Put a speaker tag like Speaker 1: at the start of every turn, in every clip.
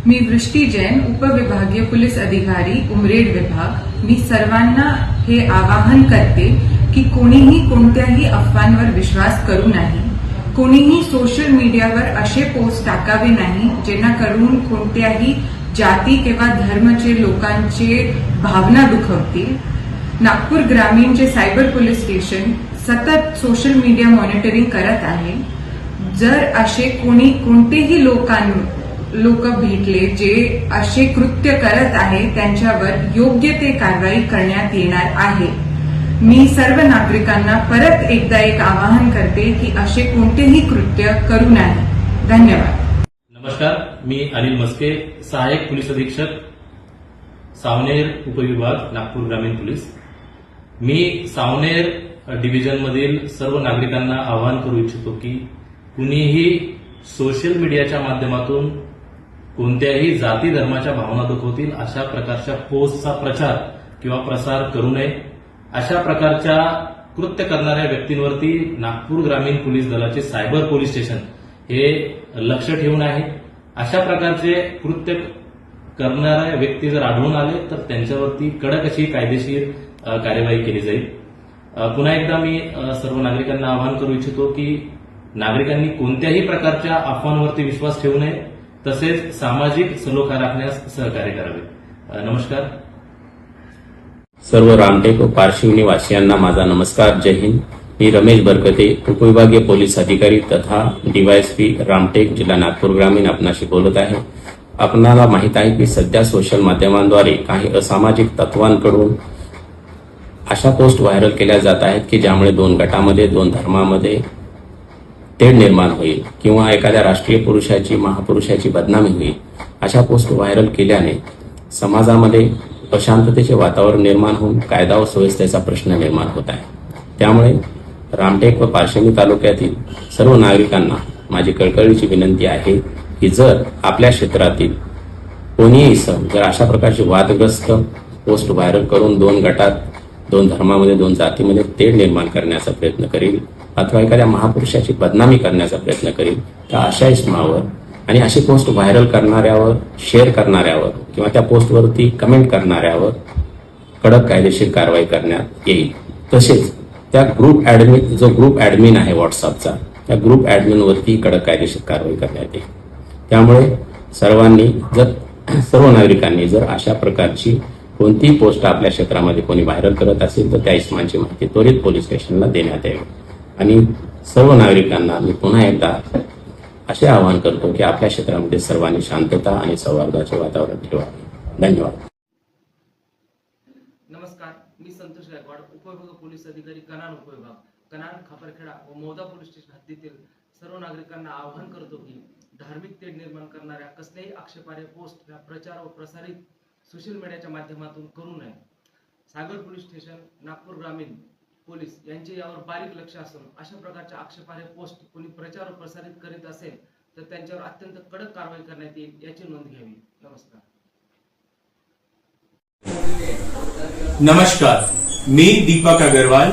Speaker 1: मी वृष्टी जैन, उपविभागीय पोलीस अधिकारी, उमरेड विभाग। मी सर्वांना हे आवाहन करते की कोणीही कोणत्याही अफवांवर विश्वास करू नाही। कोणीही सोशल मीडियावर असे पोस्ट टाकावे नाही जेणेकरून कोणत्याही जाती किंवा धर्माचे लोकांचे भावना दुखवतील। नागपूर ग्रामीणचे सायबर पोलीस स्टेशन सतत सोशल मीडिया मॉनिटरिंग करत आहे। जर असे कोणतेही लोक भेटले जे असे कृत्य करत आहे त्यांच्यावर योग्य ते कारवाई करण्यात येणार आहे। मी सर्व नागरिकांना परत एकदा एक आवाहन करते की असे कोणतेही कृत्य करू नये। धन्यवाद।
Speaker 2: नमस्कार, मी अनिल मस्के, सहाय्यक पोलीस अधीक्षक, सावनेर उपविभाग, नागपूर ग्रामीण पोलीस। मी सावनेर डिव्हिजनमधील सर्व नागरिकांना आवाहन करू इच्छितो की कुणीही सोशल मीडियाच्या माध्यमातून कोणत्याही जाती धर्माच्या भावना दुखवतील अशा प्रकारच्या पोस्टचा प्रचार किंवा प्रसार करू नये। अशा प्रकारच्या कृत्य करणाऱ्या व्यक्तींवरती नागपूर ग्रामीण पोलीस दलाचे सायबर पोलीस स्टेशन हे लक्ष ठेवून आहे। अशा प्रकारचे कृत्य करणाऱ्या व्यक्ती जर आढळून आले तर त्यांच्यावरती कडक अशी कायदेशीर कार्यवाही केली जाईल। पुन्हा एकदा मी सर्व नागरिकांना आवाहन करू इच्छितो की नागरिकांनी कोणत्याही प्रकारच्या अफवांवरती विश्वास ठेवू नये, तसेच सामाजिक सलोखा राखण्यास सहकार्य करावे। नमस्कार।
Speaker 3: सर्व रामटेक व पारशिवनी वासियांना माझा नमस्कार। जय हिंद। मी रमेश बरकते, उपविभागीय पोलीस अधिकारी तथा डीवायएसपी रामटेक, जिल्हा नागपूर ग्रामीण आपणाशी बोलत आहे। आपणाला माहित आहे की सध्या सोशल माध्यमांद्वारे काही असामाजिक तत्वांकडून अशा पोस्ट व्हायरल केल्या जात आहेत की ज्यामुळे दोन गटामध्ये, दोन धर्मामध्ये तेढ निर्माण होईल किंवा एखाद्या राष्ट्रीय पुरुषाची, महापुरुषाची बदनामी होईल। अशा पोस्ट व्हायरल केल्याने समाजामध्ये अशांततेचे वातावरण निर्माण होऊन कायदा व सुव्यवस्थेचा प्रश्न निर्माण होत आहे। त्यामुळे रामटेक व पारशिवनी तालुक्यातील सर्व नागरिकांना माझी कळकळीची विनंती आहे की जर आपल्या क्षेत्रातील कोणीही इसम जर अशा प्रकारची वादग्रस्त पोस्ट व्हायरल करून दोन गटात, दोन धर्मामध्ये, दोन जातीमध्ये तेढ निर्माण करण्याचा प्रयत्न करेल अथवा एखाद्या महापुरुषाची बदनामी करण्याचा प्रयत्न करेल तर अशा इसमावर आणि अशी पोस्ट व्हायरल करणाऱ्यावर, शेअर करणाऱ्यावर किंवा त्या पोस्टवरती कमेंट करणाऱ्यावर कडक कायदेशीर कारवाई करण्यात येईल। तसेच त्या जो ग्रुप ऍडमिन आहे व्हॉट्सअपचा, त्या ग्रुप ऍडमिनवरती कडक कायदेशीर कारवाई करण्यात येईल। त्यामुळे सर्व नागरिकांनी जर अशा प्रकारची कोणतीही पोस्ट आपल्या क्षेत्रामध्ये कोणी व्हायरल करत असेल तर त्या इसमांची माहिती त्वरित पोलीस स्टेशनला देण्यात यावी। आणि सर्व नागरिकांना मी पुन्हा एकदा असे आवाहन करतो की आपल्या क्षेत्रामध्ये सर्वांनी शांतता आणि सौहार्दाचे वातावरण ठेवावे। धन्यवाद।
Speaker 4: नमस्कार, मी संतोष गायकवाड, उपविभाग पोलीस अधिकारी, कनान उपविभाग, कनान, खापरखेडा व मौदा पोलीस स्टेशन हद्दीतील सर्व नागरिकांना आवाहन करतो की धार्मिक तेढ निर्माण करणाऱ्या कसल्याही आक्षेपार्ह पोस्ट या प्रचार व प्रसारित सोशल मीडियाच्या माध्यमातून करू नये। सायबर पोलीस स्टेशन, नागपूर ग्रामीण पोलीस यांचे यावर बारीक लक्ष असून अशा प्रकारच्या आक्षेपार्ह पोस्ट कोणी प्रचार व प्रसारित करीत असेल तर त्यांच्यावर अत्यंत कडक कारवाई करण्यात येईल याची नोंद घ्यावी।
Speaker 5: नमस्कार, मी दीपक अग्रवाल,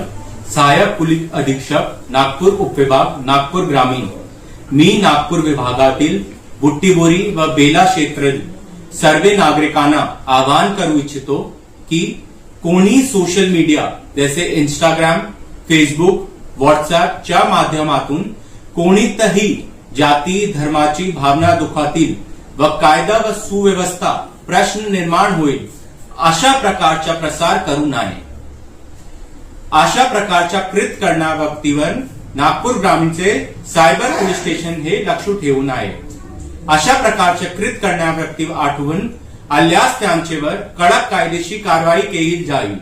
Speaker 5: सहाय्यक पोलीस अधीक्षक, नागपूर उपविभाग, नागपूर ग्रामीण। मी नागपूर विभागातील बुट्टीबोरी व बेला क्षेत्रातील सर्व नागरिकांना आवाहन करू इच्छितो की कोणी सोशल मीडिया जैसे इंस्टाग्राम, फेसबुक, व्हॉट्सअपच्या माध्यमातून कोणीतही जाती धर्माची भावना दुखावतील व कायदा व सुव्यवस्था प्रश्न निर्माण होईल अशा प्रकारचा प्रसार करू नये। अशा प्रकारच्या कृत्य करणाऱ्या व्यक्तीवर नागपूर ग्रामीणचे सायबर पोलीस स्टेशन हे लक्ष ठेवून आहे। अशा प्रकारचे कृत्य करणाऱ्या व्यक्तीवर आठवून आल्यास त्यांच्यावर कडक कायदेशीर कारवाई केली जाईल।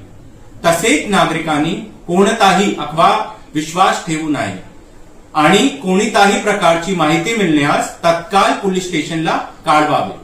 Speaker 5: तसेच नागरिकांनी कोणताही अफवा विश्वास ठेवू नये आणि कोणत्याही प्रकारची माहिती मिळण्यास तत्काळ पोलीस स्टेशनला कळवावे।